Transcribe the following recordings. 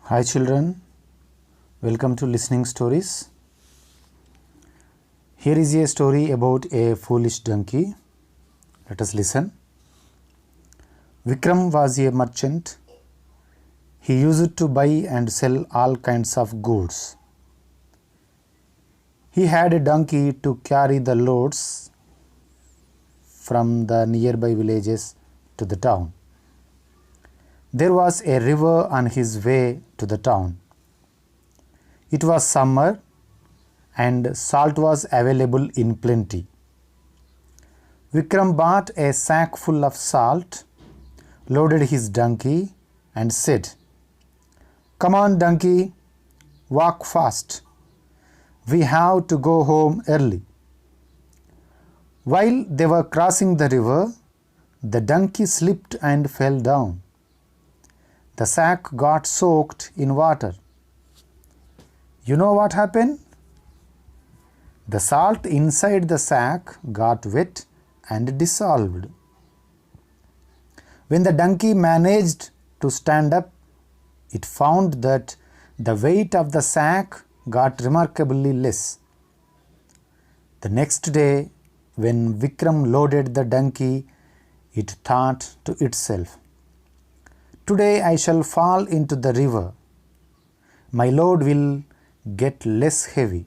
Hi children, welcome to Listening Stories. Here is a story about a foolish donkey. Let us listen. Vikram was a merchant. He used to buy and sell all kinds of goods. He had a donkey to carry the loads from the nearby villages to the town. There was a river on his way to the town. It was summer and salt was available in plenty. Vikram bought a sack full of salt, loaded his donkey and said, "Come on, donkey, walk fast. We have to go home early." While they were crossing the river, the donkey slipped and fell down. The sack got soaked in water. You know what happened? The salt inside the sack got wet and dissolved. When the donkey managed to stand up, it found that the weight of the sack got remarkably less. The next day, when Vikram loaded the donkey, it thought to itself, "Today I shall fall into the river. My load will get less heavy."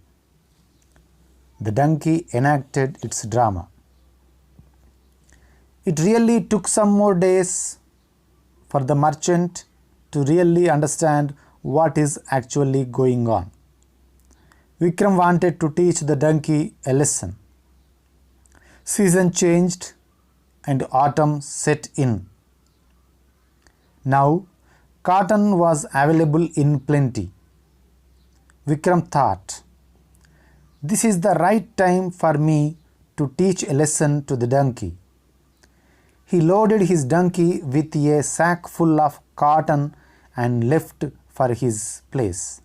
The donkey enacted its drama. It really took some more days for the merchant to really understand what is actually going on. Vikram wanted to teach the donkey a lesson. Season changed and autumn set in. Now, cotton was available in plenty. Vikram thought, "This is the right time for me to teach a lesson to the donkey." He loaded his donkey with a sack full of cotton and left for his place.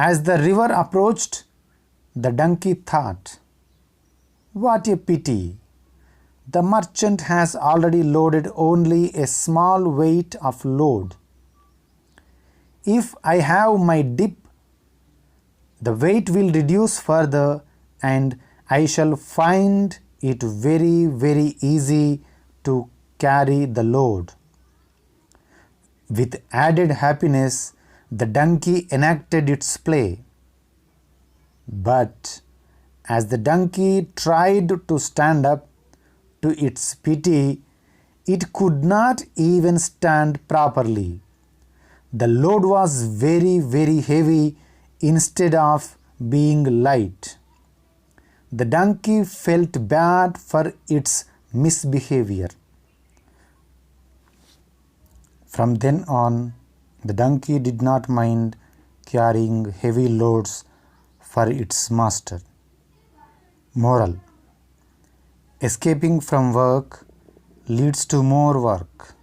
As the river approached, the donkey thought, "What a pity! The merchant has already loaded only a small weight of load. If I have my dip, the weight will reduce further and I shall find it very easy to carry the load." With added happiness, the donkey enacted its play. But as the donkey tried to stand up, to its pity, it could not even stand properly. The load was very heavy instead of being light. The donkey felt bad for its misbehavior. From then on, the donkey did not mind carrying heavy loads for its master. Moral: escaping from work leads to more work.